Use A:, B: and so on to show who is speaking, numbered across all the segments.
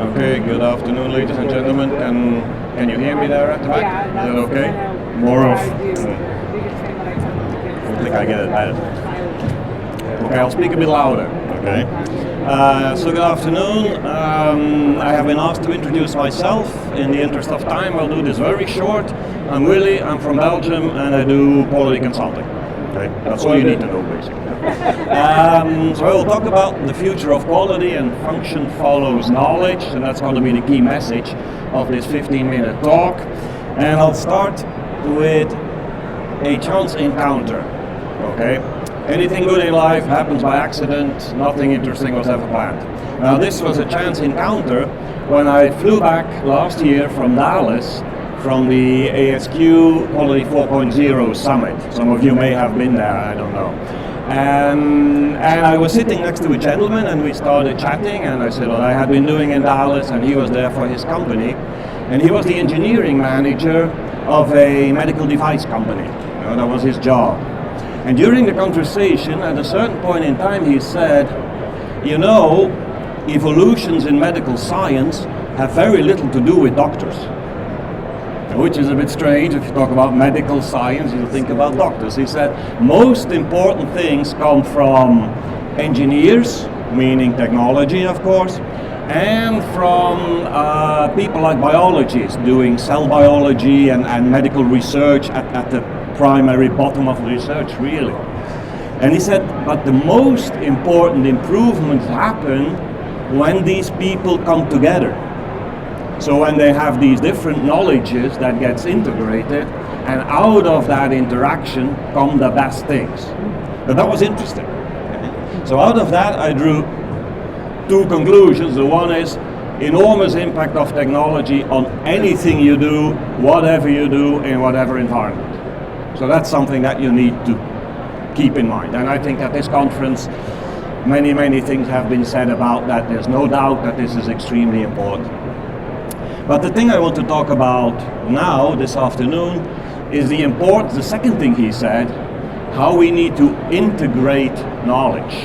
A: Okay, good afternoon, ladies and gentlemen. Can you hear me there at the back?
B: Yeah,
A: Is that okay? More of. I think I get it better. Okay, I'll speak a bit louder. Okay. So good afternoon. I have been asked to introduce myself. In the interest of time, I'll do this very short. I'm Willy. I'm from Belgium, and I do quality consulting. Okay, that's all you need to know, basically. So I will talk about the future of quality, and function follows knowledge, and that's going to be the key message of this 15-minute talk. And I'll start with a chance encounter. Okay, anything good in life happens by accident. Nothing interesting was ever planned. Now this was a chance encounter when I flew back last year from Dallas, from the ASQ Quality 4.0 Summit. Some of you may have been there, I don't know. And I was sitting next to a gentleman, and we started chatting, and I said what I had been doing in Dallas, and he was there for his company. And he was the engineering manager of a medical device company. You know, that was his job. And during the conversation, at a certain point in time, he said, you know, evolutions in medical science have very little to do with doctors. Which is a bit strange. If you talk about medical science, you think about doctors. He said most important things come from engineers, meaning technology, of course, and from people like biologists doing cell biology and medical research at the primary bottom of the research, really. And he said, but the most important improvements happen when these people come together. So when they have these different knowledges that gets integrated, and out of that interaction come the best things. But that was interesting. So out of that I drew two conclusions. The one is enormous impact of technology on anything you do, whatever you do, in whatever environment. So that's something that you need to keep in mind. And I think at this conference, many things have been said about that. There's no doubt that this is extremely important. But the thing I want to talk about now, this afternoon, is the second thing he said, how we need to integrate knowledge,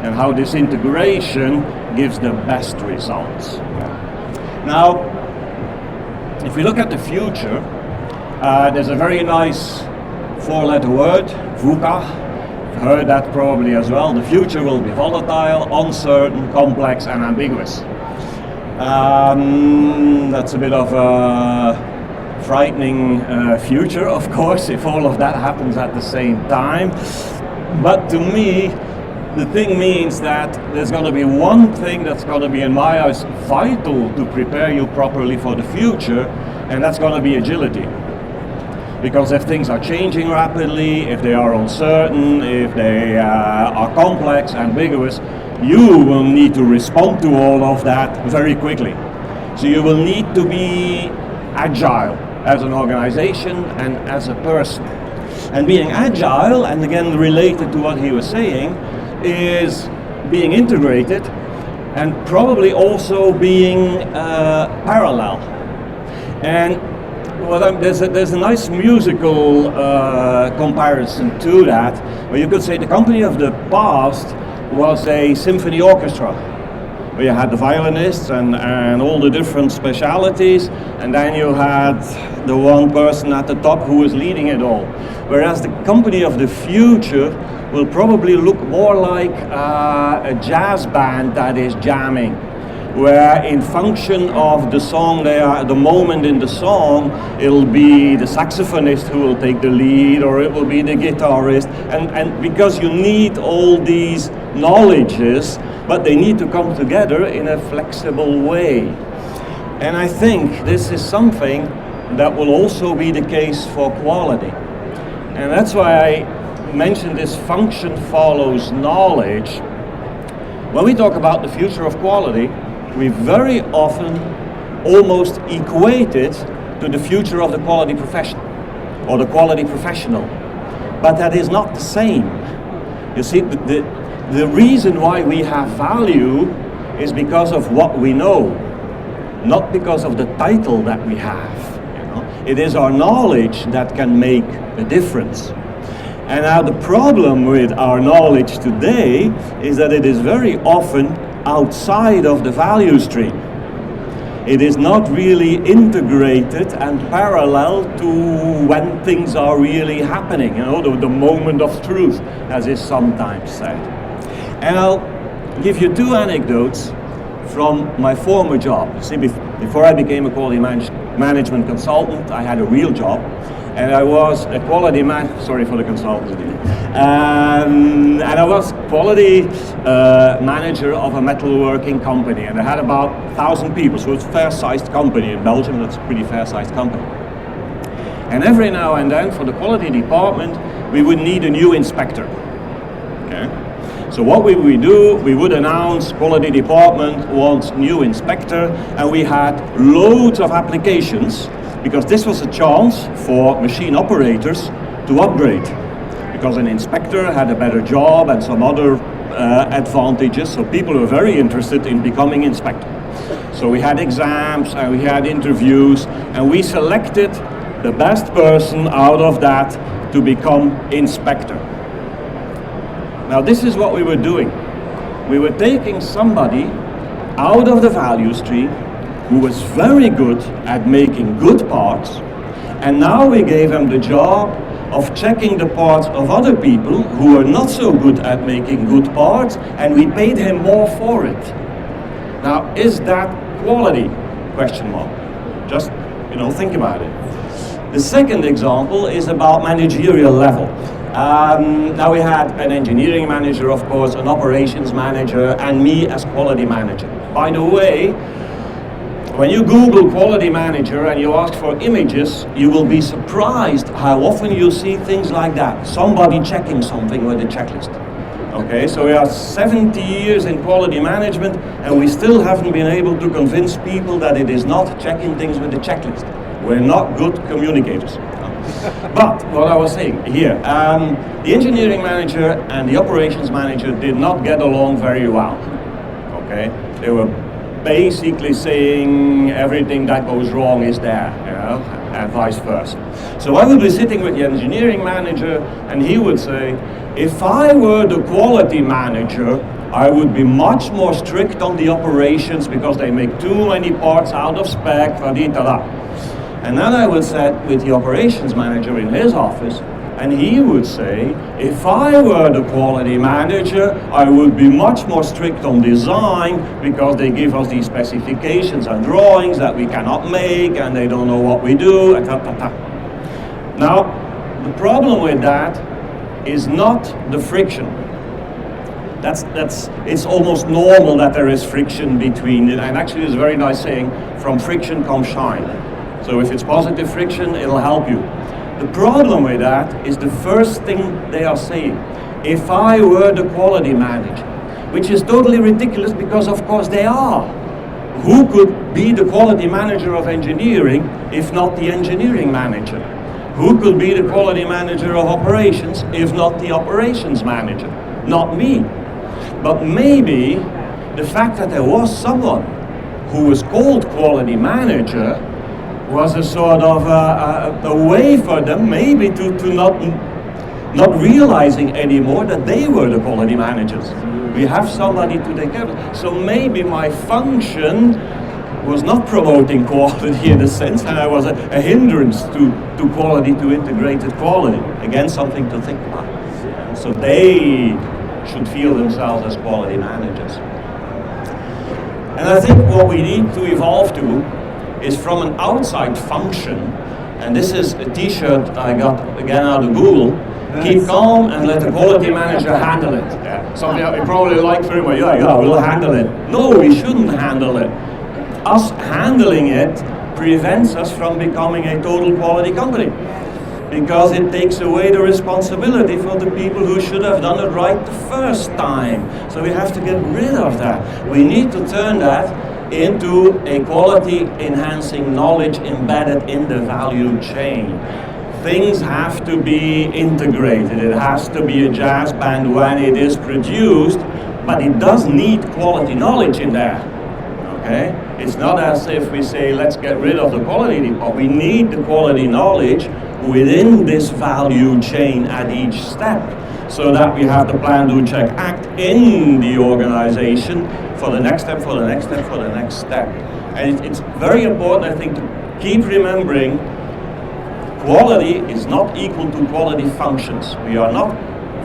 A: and how this integration gives the best results. Now, if we look at the future, there's a very nice four-letter word, VUCA. You've heard that probably as well. The future will be volatile, uncertain, complex, and ambiguous. That's a bit of a frightening future, of course, if all of that happens at the same time. But to me, the thing means that there's going to be one thing that's going to be, in my eyes, vital to prepare you properly for the future, and that's going to be agility. Because if things are changing rapidly, if they are uncertain, if they are complex, ambiguous, you will need to respond to all of that very quickly. So you will need to be agile as an organization and as a person. And being agile, and again related to what he was saying, is being integrated and probably also being parallel. And there's a nice musical comparison to that, where you could say the company of the past was a symphony orchestra, where you had the violinists and all the different specialities, and then you had the one person at the top who was leading it all. Whereas the company of the future will probably look more like a jazz band that is jamming, where in function of the song, the moment in the song, it'll be the saxophonist who will take the lead, or it will be the guitarist, and because you need all these knowledges, but they need to come together in a flexible way. And I think this is something that will also be the case for quality. And that's why I mentioned this function follows knowledge. When we talk about the future of quality, we very often almost equate it to the future of the quality profession or the quality professional. But that is not the same. You see, the reason why we have value is because of what we know, not because of the title that we have. You know? It is our knowledge that can make a difference. And now the problem with our knowledge today is that it is very often outside of the value stream. it is not really integrated and parallel to when things are really happening, you know, the moment of truth, as is sometimes said. And I'll give you two anecdotes from my former job. See, before I became a quality management consultant, I had a real job, and I was a quality sorry for the consultancy. And I was quality manager of a metalworking company, and I had about 1,000 people, so it's a fair-sized company. In Belgium, that's a pretty fair-sized company. And every now and then, for the quality department, we would need a new inspector. Okay? So what we would do, we would announce quality department wants new inspector, and we had loads of applications, because this was a chance for machine operators to upgrade, because an inspector had a better job and some other advantages, so people were very interested in becoming inspector. So we had exams and we had interviews, and we selected the best person out of that to become inspector. Now this is what we were doing. We were taking somebody out of the value stream who was very good at making good parts, and now we gave him the job of checking the parts of other people who were not so good at making good parts, and we paid him more for it. Now, is that quality? Question mark. Just, you know, think about it. The second example is about managerial level. Now we had an engineering manager, of course, an operations manager, and me as quality manager. By the way, when you Google quality manager and you ask for images, you will be surprised how often you see things like that. Somebody checking something with a checklist. Okay, so we are 70 years in quality management, and we still haven't been able to convince people that it is not checking things with the checklist. We're not good communicators. But what I was saying here, the engineering manager and the operations manager did not get along very well. Okay, they were basically saying everything that goes wrong is there, you know, and vice versa. So I would be sitting with the engineering manager, and he would say, if I were the quality manager, I would be much more strict on the operations because they make too many parts out of spec, and then I would sit with the operations manager in his office, and he would say, if I were the quality manager, I would be much more strict on design because they give us these specifications and drawings that we cannot make, and they don't know what we do, Now, the problem with that is not the friction. It's almost normal that there is friction between it, and actually there's a very nice saying, from friction comes shine. So if it's positive friction, it'll help you. The problem with that is the first thing they are saying. If I were the quality manager, which is totally ridiculous because of course they are. Who could be the quality manager of engineering if not the engineering manager? Who could be the quality manager of operations if not the operations manager? Not me. But maybe the fact that there was someone who was called quality manager was a sort of a way for them maybe to not realizing anymore that they were the quality managers. We have somebody to take care of it. So maybe my function was not promoting quality in a sense, and I was a hindrance to quality, to integrated quality. Again, something to think about. So they should feel themselves as quality managers. And I think what we need to evolve to is from an outside function, and this is a t-shirt I got again out of Google, keep calm and let the quality manager handle it. Yeah. Something you probably like very well, yeah, we'll handle it. No, we shouldn't handle it. Us handling it prevents us from becoming a total quality company, because it takes away the responsibility for the people who should have done it right the first time. So we have to get rid of that. We need to turn that into a quality enhancing knowledge embedded in the value chain. Things have to be integrated. It has to be a jazz band when it is produced, but it does need quality knowledge in there. Okay? It's not as if we say, let's get rid of the quality, but we need the quality knowledge within this value chain at each step, so that we have the plan, do, check, act in the organization for the next step, for the next step, for the next step. And it's very important, I think, to keep remembering quality is not equal to quality functions. We are not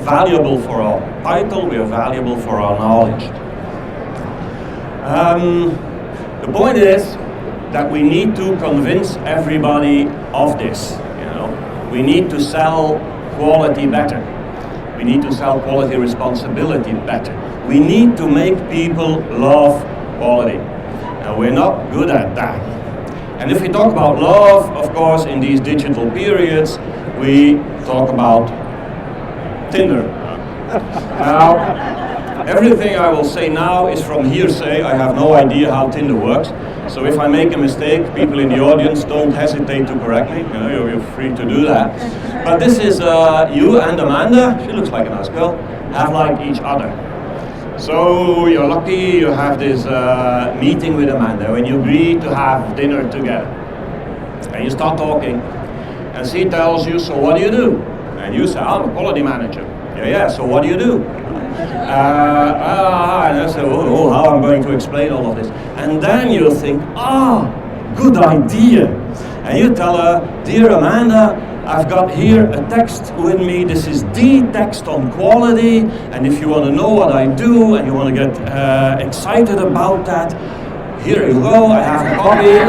A: valuable for our title, we are valuable for our knowledge. The point is that we need to convince everybody of this. You know, we need to sell quality better. We need to sell quality responsibility better. We need to make people love quality. And we're not good at that. And if we talk about love, of course, in these digital periods, we talk about Tinder. Now, everything I will say now is from hearsay. I have no idea how Tinder works. So if I make a mistake, people in the audience, don't hesitate to correct me. You know, you're free to do that. But this is you and Amanda, she looks like a nice girl, have liked each other. So you're lucky you have this meeting with Amanda when you agree to have dinner together. And you start talking, and she tells you, so what do you do? And you say, I'm a quality manager. Yeah, so what do you do? And I say, oh, how I'm going to explain all of this. And then you think, good idea. And you tell her, dear Amanda, I've got here a text with me. This is the text on quality. And if you want to know what I do and you want to get excited about that, here you go. I have a copy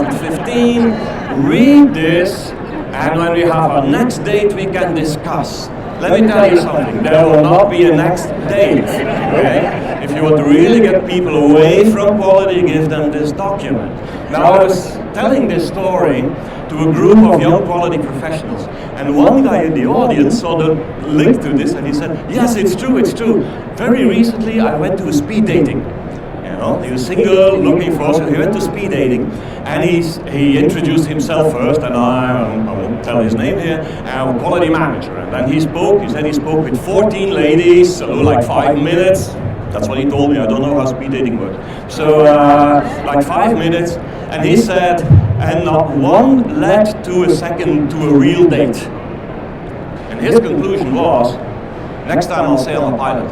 A: of 2015. Read this. And when we have our next date, we can discuss. Let me tell you something, there will not be a next date, okay? If you want to really get people away from quality, give them this document. Now, I was telling this story to a group of young quality professionals, and one guy in the audience saw the link to this, and he said, yes, it's true, it's true. Very recently, I went to a speed dating. You know, he was single, looking for, so he went to speed dating. And he introduced himself first, and I won't tell his name here, I'm a quality manager. And then he said he spoke with 14 ladies, so like 5 minutes. That's what he told me, I don't know how speed dating works. So like 5 minutes, and he said, and not one led to a real date. And his conclusion was, next time I'll sail on a pilot.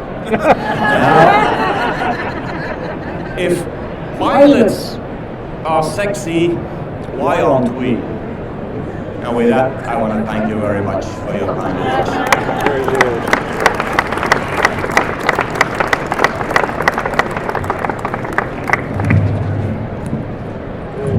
A: If pilots are sexy, why aren't we? And with that, I want to thank you very much for your time.